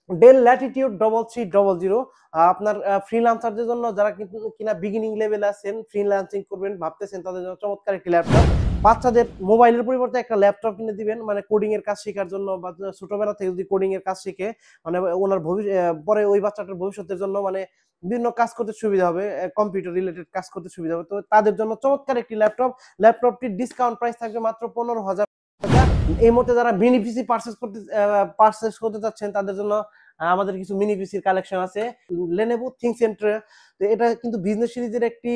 Del Latitude 3300 আপনার ফ্রিল্যান্সারদের জন্য যারা কিন্তু কিনা বিগিনিং লেভেল আছেন, ফ্রিল্যান্সিং করবেন ভাবতেছেন, তাদের জন্য চমৎকার একটি ল্যাপটপ। বাচ্চাদের মোবাইলের পরিবর্তে একটা ল্যাপটপ কিনে দিবেন, মানে কোডিং এর কাজ শেখার জন্য, বা ছোটবেলা থেকে যদি কোডিং এর কাজ শিখে, মানে ওনার পরে ওই বাচ্চাটার ভবিষ্যতের জন্য মানে বিভিন্ন কাজ করতে সুবিধা হবে, কম্পিউটার রিলেটেড কাজ করতে সুবিধা হবে। তো তাদের জন্য চমৎকার একটি ল্যাপটপ। ল্যাপটপটির ডিসকাউন্ট প্রাইস থাকবে মাত্র 15,000 টাকা। এই মুহূর্তে যারা মিনি পিসি পারচেস করতে চাচ্ছেন, তাদের জন্য আমাদের কিছু মিনি পিসির কালেকশন আছে। লেনোভো থিংকসেন্টার, তো এটা কিন্তু বিজনেস সিরিজের একটি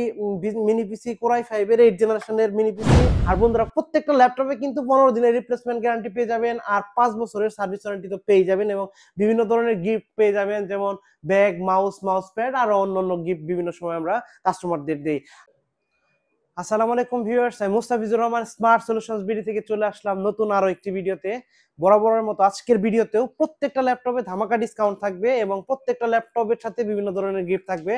মিনি পিসি, কোরাই 5 এর 8 জেনারেশনের মিনি পিসি। আর বন্ধুরা, প্রত্যেকটা ল্যাপটপে কিন্তু 15 দিনের রিপ্লেসমেন্ট গ্যারান্টি পেয়ে যাবেন, আর 5 বছরের সার্ভিস ওয়ারেন্টি তো পেয়ে যাবেন, এবং বিভিন্ন ধরনের গিফট পেয়ে যাবেন, যেমন ব্যাগ, মাউস প্যাড, আর অন্যান্য গিফট বিভিন্ন সময় আমরা কাস্টমারদের দেই। আসসালামু আলাইকুম ভিউয়ার্স, আমি Mustafizur Rahman smart solutions BD থেকে চলে আসলাম নতুন আরো একটি ভিডিওতে। বরাবরের মতো আজকের ভিডিওতেও প্রত্যেকটা ল্যাপটপে ধামাকা ডিসকাউন্ট থাকবে, এবং প্রত্যেকটা ল্যাপটপের সাথে বিভিন্ন ধরনের গিফট থাকবে।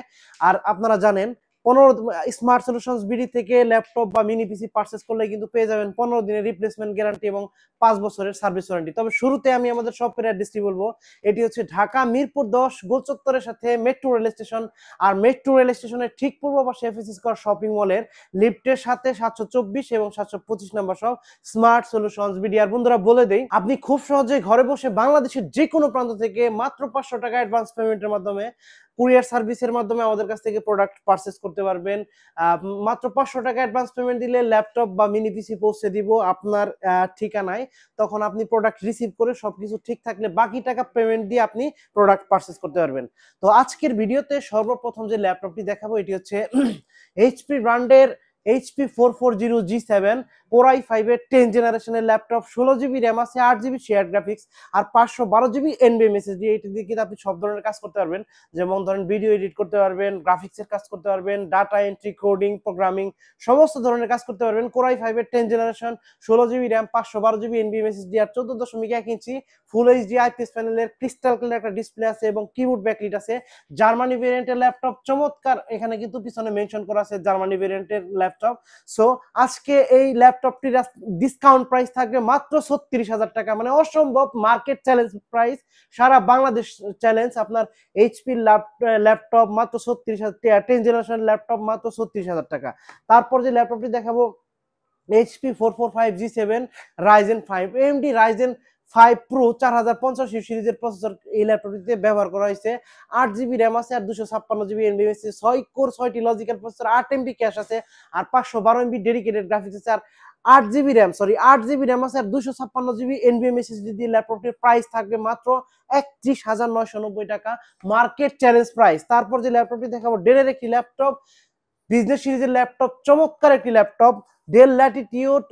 আর আপনারা জানেন, 15 স্মার্ট সলিউশনস বিডি থেকে ল্যাপটপ বা মিনি পিসি পারচেস করলে কিন্তু পেয়ে যাবেন 15 দিনের রিপ্লেসমেন্ট গ্যারান্টি এবং 5 বছরের সার্ভিস ওয়ারেন্টি। তবে শুরুতে আমি আমাদের শপের অ্যাড্রেসটি বলবো। এটি হচ্ছে ঢাকা মিরপুর 10 গোল চত্বরের সাথে মেট্রো রেল স্টেশন। আর মেট্রো রেল স্টেশনের ঠিক পূর্ব পাশে এফএসসি স্কয়ার শপিং মলের লিফটের সাথে 724 এবং 725 নাম্বার সব স্মার্ট সলিউশনস বিডি। আর বন্ধুরা, বলে দেই, আপনি খুব সহজে ঘরে বসে বাংলাদেশের যে কোনো প্রান্ত থেকে মাত্র 500 টাকা অ্যাডভান্স পেমেন্টের মাধ্যমে, কুরিয়ার সার্ভিসের মাধ্যমে আমাদের কাছ থেকে প্রোডাক্ট পারচেস করতে পারবেন। মাত্র 500 টাকা অ্যাডভান্স পেমেন্ট দিলে ল্যাপটপ বা মিনি পিসি পৌঁছে দিব আপনার ঠিকানায়। তখন আপনি প্রোডাক্ট রিসিভ করে সবকিছু ঠিক থাকলে বাকি টাকা পেমেন্ট দিয়ে আপনি প্রোডাক্ট পারচেস করতে পারবেন। তো আজকের ভিডিওতে সর্বপ্রথম যে ল্যাপটপটি দেখাবো, এটি হচ্ছে এইচপি ব্র্যান্ডের এইচপি 440G7 Core i5 এর 10 জেনারেশনের ল্যাপটপ। 16 জিবি র্যাম আছে, 8 জিবি শেয়ার গ্রাফিক্স, আর 512 জিবি এনভিএম এসএসডি। এটি দিয়ে কিন্তু আপনি সব ধরনের কাজ করতে পারবেন, যেমন ধরেন ভিডিও এডিট করতে পারবেন, গ্রাফিক্সের কাজ করতে পারবেন, ডাটা এন্ট্রি, কোডিং, প্রোগ্রামিং, সমস্ত ধরনের কাজ করতে পারবেন। Core i5 এর 10 generation, 16 GB RAM, 512 GB NVM SSD, আর 14.1 ইঞ্চি ফুল এইচডি আইপিএস প্যানেলের ক্রিস্টাল ক্লিয়ার একটা ডিসপ্লে আছে, এবং কিবোর্ড ব্যাকলিট আছে। জার্মানি ভেরিয়েন্টের ল্যাপটপ, চমৎকার। এখানে কিন্তু পিছনে মেনশন করা আছে জার্মানি ভেরিয়েন্টের ল্যাপটপ। সো আজকে এই ল্যাপটপটির ডিসকাউন্ট প্রাইস থাকবে মাত্র 36,000 টাকা, মানে অসম্ভব মার্কেট চ্যালেঞ্জ প্রাইস, সারা বাংলাদেশ চ্যালেঞ্জ। আপনার এইচপি ল্যাপটপ মাত্র 36,000, 10 জেনারেশন ল্যাপটপ মাত্র 36,000 টাকা। তারপর যে ল্যাপটপটি দেখাবো, HP 445G7 Ryzen 5 AMD Ryzen 5 pro 4050 সিরিজের প্রসেসর এই ল্যাপটপটিতে ব্যবহার করা হয়েছে। 8 জিবি র্যাম আছে, আর 256 জিবি এনভিএমএস, 6 কোর 6টি লজিক্যাল প্রসেসর, 8 এমবি ক্যাশ আছে, আর 512 এমবি ডেডিকেটেড গ্রাফিক্স আছে, আর 8 জিবি র্যাম আছে, আর 256 জিবি এনভিএম এসএসডি দিয়ে ল্যাপটপটির প্রাইস থাকবে মাত্র 31,990 টাকা, মার্কেট চ্যালেঞ্জ প্রাইস। তারপর যে ল্যাপটপটি দেখাবো, ডেলের একটি ল্যাপটপ, বিজনেস সিরিজের ল্যাপটপ, চমৎকার একটি laptop, del Latitude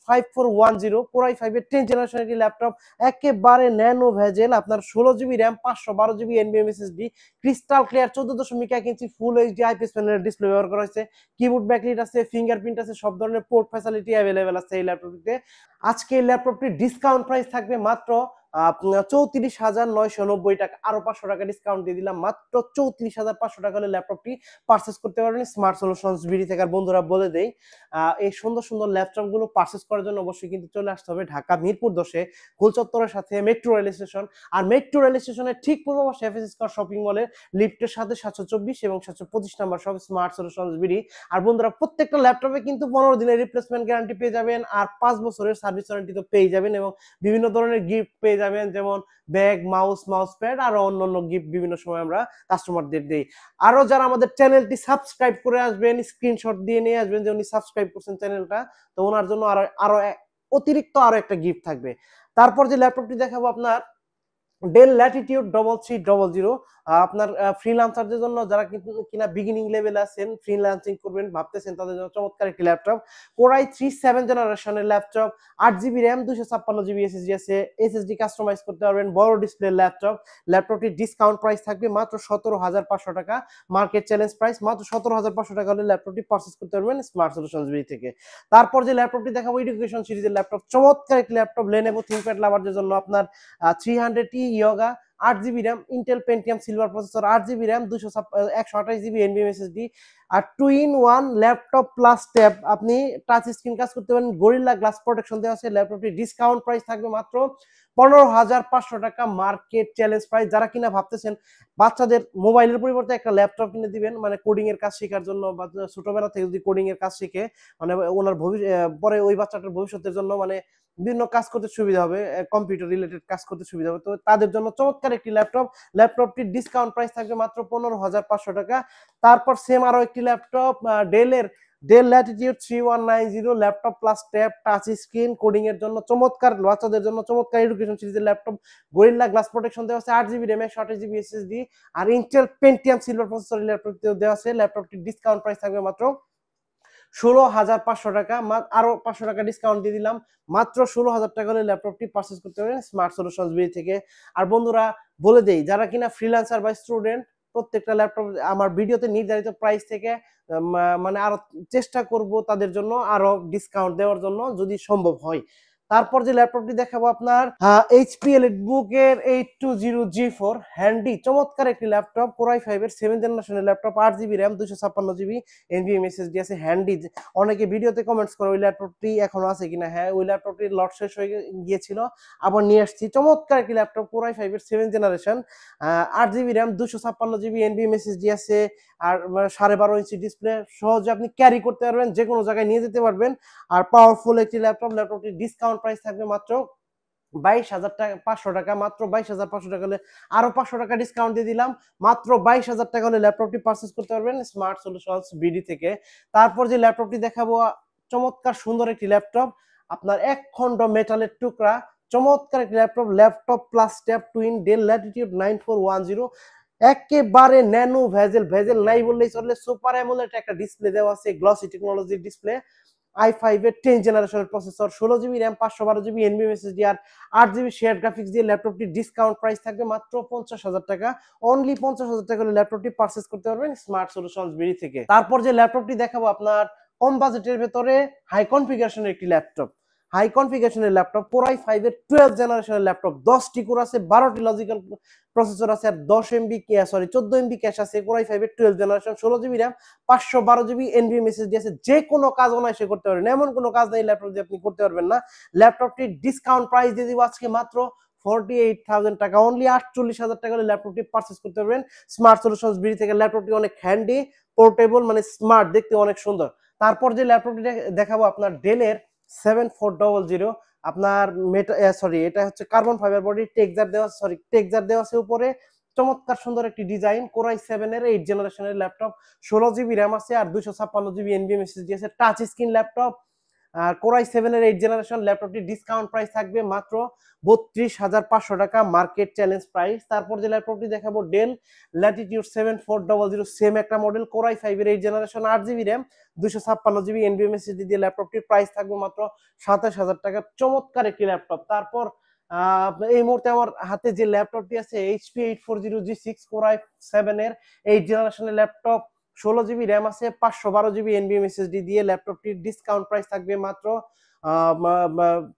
5410 Core i5 এর 10 জেনারেশন একটি ল্যাপটপ, একেবারে ন্যানো ভেজেল। আপনার 16 GB RAM, 512 GB NVM SSD, crystal clear 14.1 inch full HD IPS প্যানেলের ডিসপ্লে ব্যবহার করা হয়েছে, কিবোর্ড ব্যাকলিট আছে, ফিঙ্গারপ্রিন্ট আছে, সব ধরনের পোর্ট ফ্যাসিলিটি অ্যাভেলেবেল আছে এই ল্যাপটপটিতে। আজকে এই ল্যাপটপটির ডিসকাউন্ট প্রাইস থাকবে মাত্র 34,990 টাকা, আরো 500 টাকা ডিসকাউন্ট দিয়ে দিলাম, মাত্র 34,500 টাকা হলে ল্যাপটপটি পারচেস করতে পারবেন স্মার্ট সলিউশনস বিডি থেকে। আর বন্ধুরা, বলে দেই, এই সুন্দর সুন্দর ল্যাপটপ গুলো পারচেস করার জন্য অবশ্যই কিন্তু চলে আসতে হবে ঢাকা মিরপুর 10-এ গোল চত্বরের সাথে মেট্রো রেল স্টেশন। আর মেট্রো রেল স্টেশনের ঠিক পূর্ব পাশে এফএসসি স্কয়ার শপিং মলের লিফটের সাথে 724 এবং 725 নাম্বার সব স্মার্ট সলিউশনস বিডি। আর বন্ধুরা, প্রত্যেকটা ল্যাপটপে কিন্তু 15 দিনের রিপ্লেসমেন্ট গ্যারান্টি পেয়ে যাবেন, আর 5 বছরের সার্ভিস ওয়ারেন্টি তো পেয়ে যাবেন, এবং বিভিন্ন ধরনের গিফট পেয়ে যাবেন, যেমন ব্যাগ, মাউস প্যাড, আর অন্যান্য গিফট বিভিন্ন সময় আমরা কাস্টমারদের দেই। আরো যারা আমাদের চ্যানেলটি সাবস্ক্রাইব করে আসবেন, স্ক্রিনশট দিয়ে নিয়ে আসবেন যে উনি সাবস্ক্রাইব করছেন চ্যানেলটা, তো ওনার জন্য আরো আরো অতিরিক্ত আরো একটা গিফট থাকবে। তারপর যে ল্যাপটপটি দেখাবো, আপনার ডেল ল্যাটিটিউড 3300, আপনার ফ্রিল্যান্সারদের জন্য যারা কিন্তু কিনা বিগিনিং লেভেল আছেন, ফ্রিল্যান্সিং করবেন ভাবতেছেন, তাদের জন্য চমৎকার একটি ল্যাপটপ। Core i3 7 জেনারেশনের laptop, 8 GB RAM, 256 GB SSD আছে, এসএসডি কাস্টমাইজ করতে পারবেন, বড় ডিসপ্লে ল্যাপটপ। ল্যাপটপটির ডিসকাউন্ট প্রাইস থাকবে মাত্র 17,500 টাকা, মার্কেট চ্যালেঞ্জ প্রাইস মাত্র 17,500 টাকা হলে ল্যাপটপটি পারচেস করতে পারবেন স্মার্ট সলিউশনস বিডি থেকে। তারপর যে ল্যাপটপটি দেখাবো, এডুকেশন সিরিজের ল্যাপটপ, চমৎকার একটি ল্যাপটপ, লেনোভো থিংকপ্যাড লাভারদের জন্য। আপনার 300 Yoga, 8 GB RAM, Intel Pentium Silver processor, 8 GB RAM, 128 GB NVM SSD, আর 2-in-1 ল্যাপটপ প্লাস ট্যাব। আপনি টাচ স্ক্রিন কাজ করতে পারেন, গরিল্লা গ্লাস প্রোটেকশন দেওয়া আছে। ল্যাপটপটির ডিসকাউন্ট প্রাইস থাকবে মাত্র 15,500 টাকা মার্কেট চ্যালেঞ্জ প্রাইস। যারা কিনা ভাবতেছেন বাচ্চাদের মোবাইলের পরিবর্তে একটা ল্যাপটপ কিনে দিবেন, মানে কোডিং এর কাজ শেখার জন্য, বা ছোটবেলা থেকে যদি কোডিং এর কাজ শিখে মানে ওনার পরে ওই বাচ্চাটার ভবিষ্যতের জন্য মানে বিভিন্ন কাজ করতে সুবিধা হবে, কম্পিউটার রিলেটেড কাজ করতে সুবিধা হবে, তো তাদের জন্য চমৎকার একটি ল্যাপটপ। ল্যাপটপটির ডিসকাউন্ট প্রাইস থাকবে মাত্র 15,500 টাকা। তারপর সেম আরো একটি laptop, del Latitude 3190 laptop plus tab touch screen coding এর জন্য চমৎকার, বাচ্চাদের জন্য চমৎকার এডুকেশন সিরিজের ল্যাপটপ। গরিল্লা গ্লাস প্রোটেকশন দেওয়া আছে, 8 জিবি র্যাম 128 জিবি এসএসডি, আর Intel Pentium Silver processor laptop দেওয়া আছে। ল্যাপটপটির ডিসকাউন্ট প্রাইস থাকবে মাত্র 16,500 টাকা। আরো 500 টাকা ডিসকাউন্ট দিয়ে দিলাম, মাত্র 16,000 টাকা হলে ল্যাপটপটি পারচেজ করতে পারবেন স্মার্ট সলিউশনস বিডি থেকে। আর বন্ধুরা বলে দেই, যারা কিনা ফ্রিল্যান্সার বা স্টুডেন্ট, প্রত্যেকটা ল্যাপটপ আমার ভিডিওতে নির্ধারিত প্রাইস থেকে মানে আরো চেষ্টা করব তাদের জন্য আরো ডিসকাউন্ট দেওয়ার জন্য যদি সম্ভব হয়। তারপর যে ল্যাপটপটি দেখাবো আপনার এইচপি এলিটবুক এর 820G4 হ্যান্ডি চমৎকার একটি ল্যাপটপ, কোরাই 5 এর 7th জেনারেশনের laptop, 8 GB RAM 256 GB NVM SSD আছে, হ্যান্ডি। অনেকে ভিডিওতে কমেন্টস করে ওই ল্যাপটপটি এখনো আছে কিনা, হ্যাঁ ওই ল্যাপটপটির লট শেষ হয়ে গিয়েছিল, আবার নিয়ে আসছি। চমৎকার একটি ল্যাপটপ, কোরাই 5 এর 7th generation, 8 GB RAM 256 GB NVM SSD আছে, আর 12.5 ইঞ্চি ডিসপ্লে, সহজে আপনি ক্যারি করতে পারবেন, যে কোনো জায়গায় নিয়ে যেতে পারবেন। আর পাওয়ারফুল একটি ল্যাপটপ। ল্যাপটপটির ডিসকাউন্ট প্রাইস থাকবে মাত্র 22,500 টাকা। মাত্র 22,500 টাকা হলে আরো 500 টাকা ডিসকাউন্ট দিয়ে দিলাম, মাত্র 22,000 টাকা হলে ল্যাপটপটি পারচেজ করতে পারবেন স্মার্ট সলিউশনস বিডি থেকে। তারপর যে ল্যাপটপটি দেখাবো, চমৎকার সুন্দর একটি ল্যাপটপ, আপনার এক খন্ড মেটালের টুকরা, চমৎকার একটি laptop, laptop plus tab twin del Latitude 9410, একেবারে ন্যানো ভেজেল নাই বললেই চলে, সুপার অ্যামোলেড একটা ডিসপ্লে দেওয়া আছে, গ্লসি টেকনোলজির ডিসপ্লে, i5 এর 10th জেনারেশনের processor, 16 GB RAM 512 GB NVM SSD, আর 8 জিবি শেয়ার গ্রাফিক্স দিয়ে ল্যাপটপটি ডিসকাউন্ট প্রাইস থাকবে মাত্র 50,000 টাকা। অনলি 50,000 টাকা হলে ল্যাপটপটি পারচেজ করতে পারবেন স্মার্ট সলিউশনস বিডি থেকে। তারপর যে ল্যাপটপটি দেখাবো আপনার কম বাজেটের ভেতরে হাই কনফিগারেশনের একটি ল্যাপটপ, হাই কনফিগারেশনের ল্যাপটপ, কোরাই 5 এর 12th জেনারেশনের ল্যাপটপ, 10টি কোর আছে, 12টি লজিক্যাল প্রসেসর আছে, আর 14 এমবি ক্যাশ আছে, কোরাই 5 এর 12th generation, 16 GB RAM 512 GB NVM SSD আছে। যে কোনো কাজ অনায়াসে করতে পারবেন, এমন কোনো কাজ নেই ল্যাপটপ দিয়ে আপনি করতে পারবেন না। ল্যাপটপটির ডিসকাউন্ট প্রাইস দিয়ে দিব আজকে মাত্র 48,000 টাকা। অনলি 48,000 টাকা হলে ল্যাপটপটি পারচেজ করতে পারবেন স্মার্ট সলিউশনস বিডি থেকে। ল্যাপটপটি অনেক হ্যান্ডি, পোর্টেবল, মানে স্মার্ট, দেখতে অনেক সুন্দর। তারপর যে ল্যাপটপটি দেখাবো আপনার ডেলের 7400, আপনার এটা হচ্ছে কার্বন ফাইবার বডি, টেক্সচার দেওয়া আছে উপরে, চমৎকার সুন্দর একটি ডিজাইন, কোরাই 7 এর 8th জেনারেশনের ল্যাপটপ, 16 জিবি র্যাম আছে, আর 256 জিবি এনভিএম এসএসডি আছে, টাচ স্ক্রিন ল্যাপটপ, আর কোরাই 7 এর 8th জেনারেশন। ল্যাপটপটির ডিসকাউন্ট প্রাইস থাকবে মাত্র 32,500 টাকা মার্কেট চ্যালেঞ্জ প্রাইস। তারপর যে ল্যাপটপটি দেখাবো ডেল ল্যাটিটিউড 7400, সেম একটা মডেল, কোরাই 5 এর 8th generation, 8 GB RAM 256 GB NVM SSD দিয়ে ল্যাপটপটির প্রাইস থাকবে মাত্র 27,000 টাকা। চমৎকার একটি ল্যাপটপ। তারপর এই মুহূর্তে আমার হাতে যে ল্যাপটপটি আছে এইচপি 840G6 কোরাই 7 এর 8th জেনারেশনের ল্যাপটপ, 16 জিবি র্যাম আছে, 512 জিবি এনভিএম এসএসডি দিয়ে ল্যাপটপটির ডিসকাউন্ট প্রাইস থাকবে মাত্র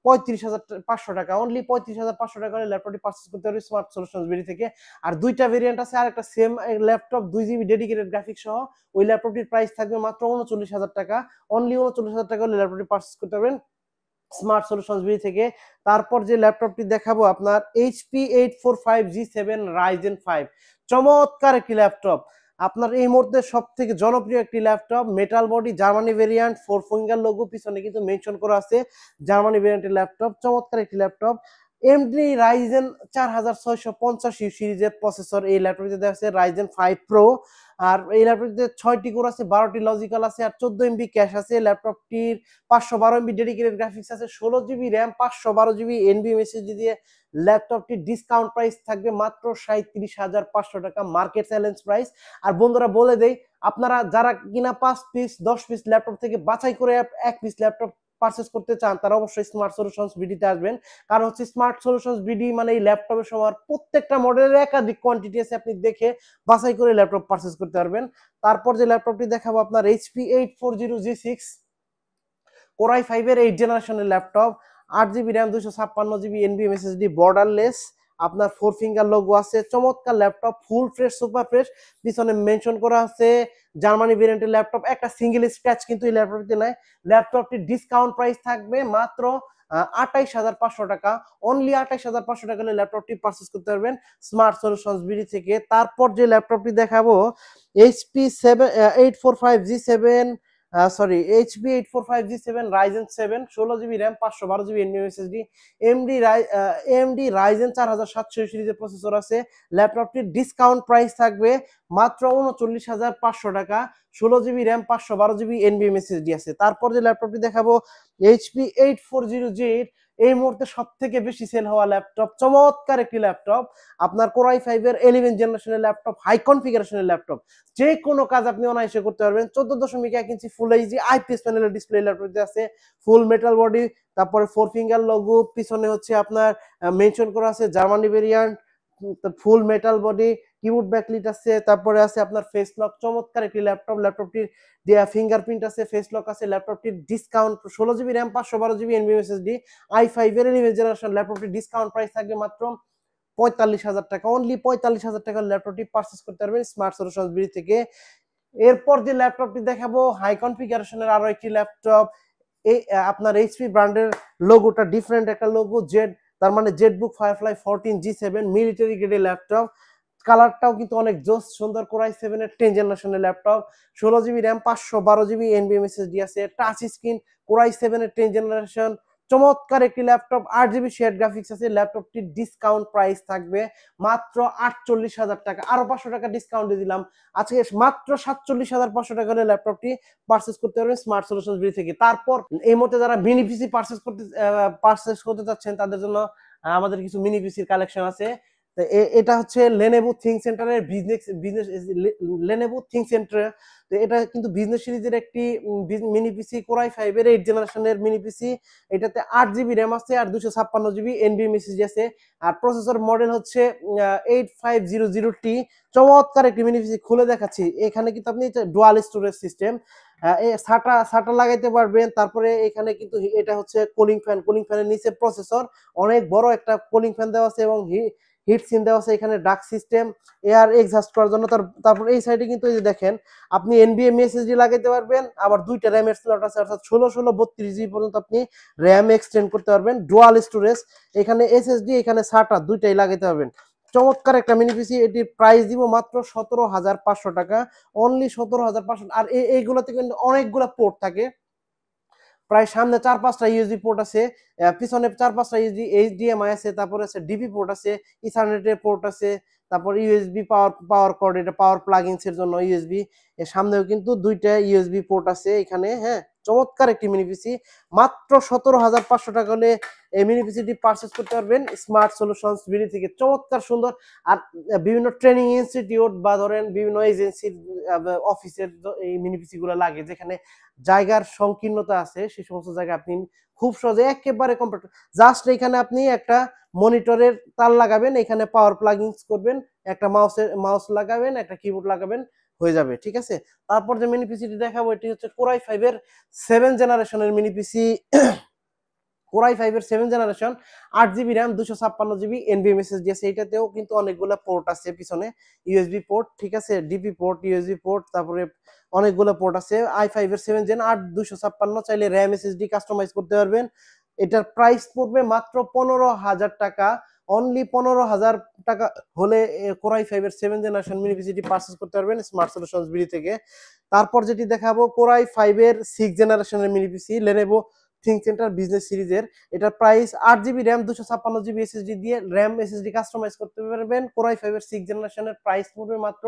35,500 টাকা। অনলি 35,500 টাকা হলে ল্যাপটপটি পারচেজ করতে পারবে স্মার্ট সলিউশনস বিডি থেকে। আর দুইটা ভেরিয়েন্ট আছে, আর একটা same laptop 2 GB dedicated graphics সহ, ওই ল্যাপটপটির প্রাইস থাকবে মাত্র 39,000 টাকা। অনলি 39,000 টাকা হলে ল্যাপটপটি পারচেজ করতে পারবেন স্মার্ট সলিউশনস বিডি থেকে। তারপর যে ল্যাপটপটি দেখাবো আপনার এইচপি 845G7 রাইজেন 5, চমৎকার একটি ল্যাপটপ, আপনার এই মুহূর্তে সব থেকে জনপ্রিয় একটি laptop, metal body, Germany variant, 4 finger logo, পিছনে কিন্তু মেনশন করা আছে জার্মানি ভেরিয়েন্টের ল্যাপটপ, চমৎকার একটি ল্যাপটপ। এমডি রাইজেন 4650 সিরিজের প্রসেসর এই ল্যাপটপটিতে দেওয়া আছে, রাইজেন 5 প্রো। আর এই ল্যাপটপটিতে 6টি কোর আছে, 12টি লজিক্যাল আছে, আর 14 এমবি ক্যাশ আছে। ল্যাপটপটির 512 এমবি ডেডিকেটেড গ্রাফিক্স আছে, 16 GB RAM 512 GB NVM SSD দিয়ে ল্যাপটপটির ডিসকাউন্ট প্রাইস থাকবে মাত্র 37,500 টাকা মার্কেট চ্যালেঞ্জ প্রাইস। আর বন্ধুরা বলে দেই, আপনারা যারা কিনা 5 পিস 10 পিস ল্যাপটপ থেকে বাছাই করে 1 পিস ল্যাপটপ পারচেজ করতে চান, তারা অবশ্যই স্মার্ট সলিউশনস বিডিতে আসবেন। কারণ হচ্ছে স্মার্ট সলিউশনস বিডি মানে এই ল্যাপটপের সময় প্রত্যেকটা মডেলের একাধিক কোয়ান্টিটি আছে, আপনি দেখে বাছাই করে ল্যাপটপ পারচেজ করতে পারবেন। তারপর যে ল্যাপটপটি দেখাবো আপনার এইচপি 840G6 কোরাই 5 এর 8th জেনারেশনের laptop, 8 GB RAM 256 GB NVM SSD, borderless, আপনার 4 ফিঙ্গার লোগো আছে, চমৎকার laptop, full fresh, super fresh, পিছনে মেনশন করা আছে জার্মানি ভেরিয়েন্টের ল্যাপটপ, একটা সিঙ্গেল স্ক্র্যাচ কিন্তু এই ল্যাপটপটিতে নাই। ল্যাপটপটির ডিসকাউন্ট প্রাইস থাকবে মাত্র 28,500 টাকা, অনলি 28,500 টাকা হলে ল্যাপটপটি পারচেজ করতে পারবেন স্মার্ট সলিউশনস বিডি থেকে। তারপর যে ল্যাপটপটি দেখাবো HP 845G7 sorry HP 845G7 Ryzen 7 16GB RAM 512GB NVMe SSD AMD Ryzen 4700 সিরিজের প্রসেসর আছে। ল্যাপটপটির ডিসকাউন্ট প্রাইস থাকবে মাত্র 39,500 টাকা, 16GB RAM 512GB NVMe SSD আছে। তারপর যে ল্যাপটপটি দেখাবো এইচপি 840Z, এই মুহূর্তে সব থেকে বেশি সেল হওয়া ল্যাপটপ, চমৎকার একটি ল্যাপটপ, আপনার কোর i5 এর 11 জেনারেশনের ল্যাপটপ, হাই কনফিগারেশনের ল্যাপটপ, যে কোনো কাজ আপনি অনায়াসে করতে পারবেন। 14.1 ইঞ্চি ফুল এইচডি আইপিএস প্যানেলের ডিসপ্লে ল্যাপটপটি আছে, ফুল মেটাল বডি, তারপরে 4 ফিঙ্গার লোগো, পিছনে হচ্ছে আপনার মেনশন করা আছে Germany variant, full metal body, keyboard backlit আছে, তারপরে আছে আপনার ফেস লক, চমৎকার একটি ল্যাপটপ। ল্যাপটপটির ফিঙ্গারপ্রিন্ট আছে, ফেস লক আছে। ল্যাপটপটির discount 16GB RAM 512GB NVMe SSD i5 এর 11 জেনারেশন ল্যাপটপটির ডিসকাউন্ট প্রাইস থাকবে মাত্র 45,000 টাকা, অনলি 45,000 টাকার ল্যাপটপটি পারচেজ করতে পারবেন স্মার্ট সলিউশনস বিডি থেকে। এরপর যে ল্যাপটপটি দেখাবো হাই কনফিগারেশনের আরো একটি ল্যাপটপ, এই আপনার এইচপি ব্র্যান্ডের লোগোটা ডিফারেন্ট একটা লোগো, জেড, তার মানে জেটবুক ফায়ারফ্লাই 14G7 মিলিটারি গ্রেডের ল্যাপটপ। কালারটাও কিন্তু অনেক জোস সুন্দর, কোর i7 এর 10 জেনারেশনের laptop, 16GB RAM 512GB NVMe SSD আছে, টাচ স্ক্রিন, কোর i7 এর 10 জেনারেশন, চমৎকার একটি ল্যাপটপ, 8GB শেয়ার গ্রাফিক্স আছে। ল্যাপটপটির ডিসকাউন্ট প্রাইস থাকবে মাত্র 48,000 টাকা, আরো 500 টাকা ডিসকাউন্ট দিয়ে দিলাম, আজকে মাত্র 47,500 টাকা হলে ল্যাপটপটি পারচেজ করতে পারবেন স্মার্ট সলিউশনস বিডি থেকে। তারপর এই মুহূর্তে যারা মিনি পিসি পারচেজ করতে চাচ্ছেন তাদের জন্য আমাদের কিছু মিনি পিসির কালেকশন আছে। এটা হচ্ছে লেনোভো থিঙ্ক সেন্টারের বিজনেস লেনোভো থিঙ্ক সেন্টার। তো এটা কিন্তু বিজনেস সিরিজের একটি মিনি পিসি, কোর i5 এর 8 জেনারেশনের মিনি পিসি। এটাতে 8GB র্যাম আছে আর 256GB এনভিএম এসএসডি আছে, আর প্রসেসর মডেল হচ্ছে 8500T। চমৎকার একটি মিনি পিসি, খুলে দেখাচ্ছি। এখানে কিন্তু আপনি ডুয়াল স্টোরেজ সিস্টেম, সাটা লাগাইতে পারবেন। তারপরে এখানে কিন্তু এটা হচ্ছে কুলিং ফ্যানের নিচে প্রসেসর, অনেক বড় একটা কুলিং ফ্যান দেওয়া আছে এবং হিট সিন দেওয়া আছে। এখানে ডাক সিস্টেম, এয়ার এক্সহাস্ট করার জন্য। তারপর এই সাইডে কিন্তু এই যে দেখেন আপনি এনভিএম এসএসডি লাগাইতে পারবেন, আবার দুইটা র্যামের স্লট আছে, অর্থাৎ 16 পর্যন্ত আপনি র্যাম এক্সটেন্ড করতে পারবেন। ডুয়াল স্টোরেজ, এখানে এসএসডি, এখানে সাটা দুইটাই লাগাইতে পারবেন। চমৎকার একটা মিনি পিসি, এটির প্রাইস দিব মাত্র 17,500 টাকা, অনলি 17,500। আর এইগুলোতে কিন্তু অনেকগুলো পোর্ট থাকে, প্রায় সামনে 4-5টা ইউএসবি পোর্ট আছে, পিছনে 4-5টা এইচডিএমআই আছে, তারপরে আছে ডিপি পোর্ট আছে, ইথারনেটের পোর্ট আছে, তারপর ইউএসবি পাওয়ার কর্ড, এটা পাওয়ার প্লাগইনস এর জন্য ইউএসবি। এর সামনেও কিন্তু দুইটা ইউএসবি পোর্ট আছে এখানে। হ্যাঁ, চমৎকার একটি মিনি পিসি, মাত্র 17,500 টাকা হলে এই মিনি পিসিটি পারচেজ করতে পারবেন স্মার্ট সলিউশনস বিডি থেকে। চমৎকার সুন্দর। আর বিভিন্ন ট্রেনিং ইনস্টিটিউট বা ধরেন বিভিন্ন এজেন্সির অফিসের এই মিনি পিসি গুলো লাগে, যেখানে জায়গার সংকীর্ণতা আছে, সেই সমস্ত জায়গায় আপনি খুব সহজে একেবারে কম্পিউটার, জাস্ট এখানে আপনি একটা মনিটরের তার লাগাবেন, এখানে পাওয়ার প্লাগইনস করবেন, একটা মাউস লাগাবেন, একটা কিবোর্ড লাগাবেন, হয়ে যাবে। ঠিক আছে। তারপর যে মিনি পিসিটি দেখাবো এটি হচ্ছে কোর i5 এর 7 জেনারেশনের মিনি পিসি, কোর i5 এর 7 generation, 8GB RAM 256GB NVM SSD আছে। এটাতেও কিন্তু অনেকগুলো পোর্ট আছে, পিছনে ইউএসবি পোর্ট, ঠিক আছে, ডিপি পোর্ট, ইউএসবি পোর্ট, তারপরে অনেকগুলো পোর্ট আছে। i5 এর 7 জেন 8 256, চাইলে র্যাম এসএসডি কাস্টমাইজ করতে পারবেন। এটার প্রাইস পড়বে মাত্র 15,000 টাকা, অনলি 15,000 টাকা হলে কোর i5 এর 7 জেনারেশন মিনি পিসিটি পারচেজ করতে পারবেন স্মার্ট সলিউশনস বিডি থেকে। তারপর যেটি দেখাবো কোর i5 এর 6 জেনারেশনের মিনি পিসি, লেনোভো থিঙ্ক সেন্টার বিজনেস সিরিজের। এটার price 8GB RAM 256GB SSD দিয়ে র্যাম এসএসডি কাস্টমাইজ করতে পারবেন। কোর i5 এর 6 জেনারেশনের প্রাইস পড়বে মাত্র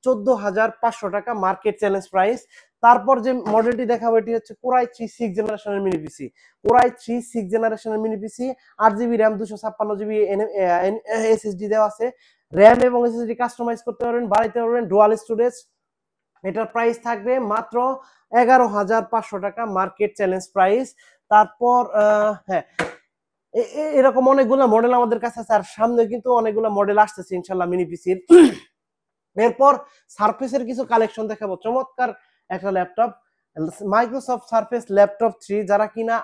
14,500 টাকা, মার্কেট চ্যালেঞ্জ প্রাইস। তারপর যে মডেলটি দেখাবো এটি হচ্ছে কোর i3 6 জেনারেশনের মিনি পিসি, কোর i3 6 জেনারেশনের মিনি পিসি, 8GB র্যাম 256GB এসএসডি দেওয়া আছে। র্যাম এবং এসএসডি কাস্টমাইজ করতে পারবেন, বাড়াইতে পারবেন, ডুয়াল স্টোরেজ। এটার প্রাইস থাকবে মাত্র 11,500 টাকা, মার্কেট চ্যালেঞ্জ প্রাইস। তারপর হ্যাঁ, এরকম অনেকগুলো মডেল আমাদের কাছে আছে, আর সামনে কিন্তু অনেকগুলো মডেল আসতেছে ইনশাল্লাহ মিনি পিসির। এরপর সারফেসের কিছু কালেকশন দেখাবো, চমৎকার একটা ল্যাপটপ, মাইক্রোসফট সারফেস ল্যাপটপ 3 যারা কিনা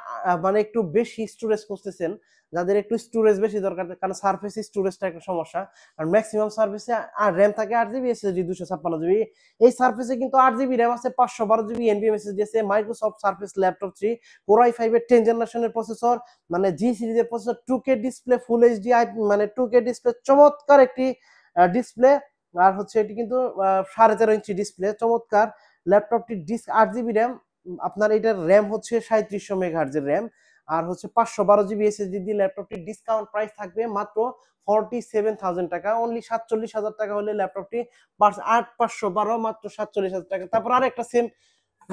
মানে একটু বেশি স্টোরেজ খুঁজতেছেন, যাদের একটু স্টোরেজ বেশি দরকার, কারণ সারফেস স্টোরেজটা একটা সমস্যা। আর ম্যাক্সিমাম সার্ভিসে আর র্যাম থাকে 8 জিবি, এসএসডি 256 জিবি। এই সারফেসে কিন্তু 8 জিবি র্যাম আছে, 512 জিবি এনভিএম এসএসডি আছে। Microsoft surface laptop 3 core i5 এর 10 জেনারেশনের প্রসেসর, মানে জি সিরিজের processor, 2K display, full HD মানে 2K ডিসপ্লে, চমৎকার একটি ডিসপ্লে। আর হচ্ছে এটি কিন্তু 13.5 ইঞ্চি ডিসপ্লে, চমৎকার। ল্যাপটপটি ডিস্ক 8 জিবি র্যাম, আপনার এটার র্যাম হচ্ছে 3700 মেগাহার্জের র্যাম, আর হচ্ছে 512 জিবি এসএসডি দিয়ে ল্যাপটপটির ডিসকাউন্ট প্রাইস থাকবে মাত্র 47,000 টাকা। অনলি 47,000 টাকা হলে ল্যাপটপটি 8512 মাত্র 47,000 টাকা। তারপর আর একটা সেম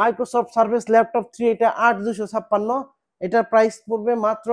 মাইক্রোসফট সার্ভিস ল্যাপটপ 3, এটা 8256, এটার প্রাইস পড়বে মাত্র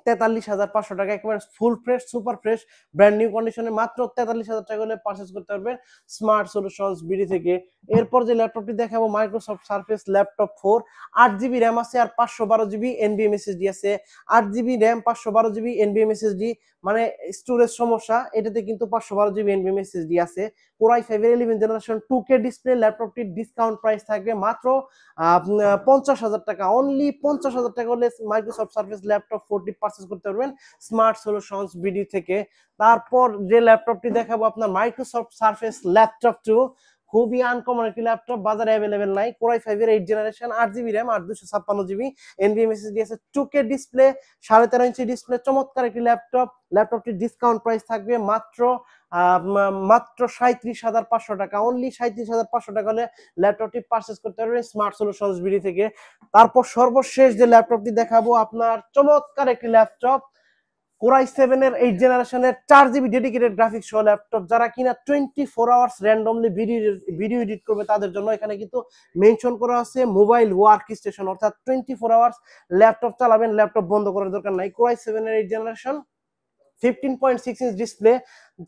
43,500 টাকা। একেবারে full fresh, super fresh, brand new কন্ডিশনে মাত্র 43,000 টাকা হলে পারচেজ করতে পারবেন স্মার্ট সলিউশনস বিডি থেকে। এরপর যে ল্যাপটপটি দেখাবো Microsoft surface laptop 4, 8 GB RAM আছে আর 512 জিবি এনভিএম এসএসডি আছে। 8 GB RAM, 512 GB NVM SSD, মানে স্টোরেজ সমস্যা, এটাতে কিন্তু 512 জিবি এনভিএম এসএসডি আছে। কোর i5 এর 11 জেনারেশন 2K ডিসপ্লে, ল্যাপটপটির ডিসকাউন্ট প্রাইস থাকবে মাত্র 50,000 টাকা। অনলি 50,000 টাকা হলে মাইক্রোসফট সার্ফেস ল্যাপটপ 4টি পারচেজ করতে পারবেন স্মার্ট সলিউশনস বিডি থেকে। তারপর যে ল্যাপটপটি দেখাবো আপনার মাইক্রোসফট সার্ফেস ল্যাপটপ 2, খুবই আনকমন একটি ল্যাপটপ, বাজারে অ্যাভেলেবেল নাই। কোর i5 এর 8 জেনারেশন, 8 জিবি র্যাম আর 256 জিবি এনভিএম এসএসডি আছে। 2K ডিসপ্লে, 13.5 ইঞ্চি ডিসপ্লে, চমৎকার একটি ল্যাপটপ। ল্যাপটপটির ডিসকাউন্ট প্রাইস থাকবে মাত্র 37,500 টাকা। অনলি 37,500 টাকা হলে ল্যাপটপটি পারচেজ করতে পারবেন স্মার্ট সলিউশনস বিডি থেকে। তারপর সর্বশেষ যে ল্যাপটপটি দেখাবো আপনার, চমৎকার একটি ল্যাপটপ, কোর i7 এর 8 জেনারেশনের 4 জিবি ডেডিকেটেড গ্রাফিক্স সহ ল্যাপটপ। যারা কিনা 24 আওয়ার্স র্যান্ডমলি ভিডিও এডিট করবে তাদের জন্য এখানে কিন্তু মেনশন করা আছে মোবাইল ওয়ার্ক স্টেশন, অর্থাৎ 24 আওয়ার্স ল্যাপটপ চালাবেন, ল্যাপটপ বন্ধ করার দরকার নাই। কোর i7 এর 8 generation, 15.6 inch display,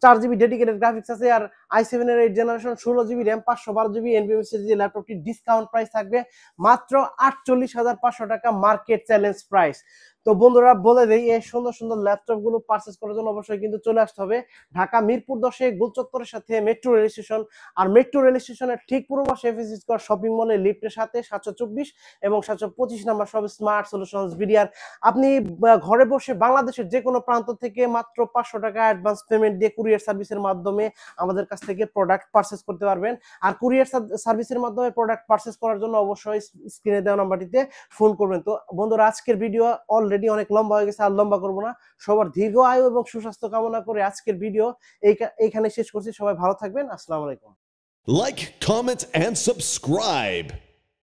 4 GB dedicated graphics আছে। আর i7 এর 8 generation, 16 GB RAM, 512 GB NVM SSD, ল্যাপটপটির ডিসকাউন্ট প্রাইস থাকবে মাত্র 48,500 টাকা, মার্কেট চ্যালেঞ্জ প্রাইস। তো বন্ধুরা বলে দেই, এই সুন্দর সুন্দর ল্যাপটপ গুলো পারচেজ করার জন্য অবশ্যই কিন্তু চলে আসতে হবে ঢাকা মিরপুর 10 গোলচত্বরের সাথে মেট্রো রেল স্টেশন। আর মেট্রো রেল স্টেশনের ঠিক পূর্ব পাশে এফএসি স্কয়ার শপিং মলে লিফটের সাথে 724 এবং 725 নাম্বার সব স্মার্ট সলিউশনস বিডিআর। আপনি ঘরে বসে বাংলাদেশের যে কোনো প্রান্ত থেকে মাত্র 500 টাকা অ্যাডভান্স পেমেন্ট দিয়ে কুরিয়ার সার্ভিসের মাধ্যমে আমাদের কাছ থেকে প্রোডাক্ট পারচেজ করতে পারবেন। আর কুরিয়ার সার্ভিসের মাধ্যমে প্রোডাক্ট পারচেজ করার জন্য অবশ্যই স্ক্রিনে দেওয়া নাম্বারটিতে ফোন করবেন। তো বন্ধুরা আজকের ভিডিও অলরেডি অনেক লম্বা হয়ে গেছে, আর লম্বা করবো না। সবার দীর্ঘ আয়ু এবং সুস্বাস্থ্য কামনা করে আজকের ভিডিও এইখানে শেষ করছি। সবাই ভালো থাকবেন, আসসালামু আলাইকুম। Like, comment, and subscribe.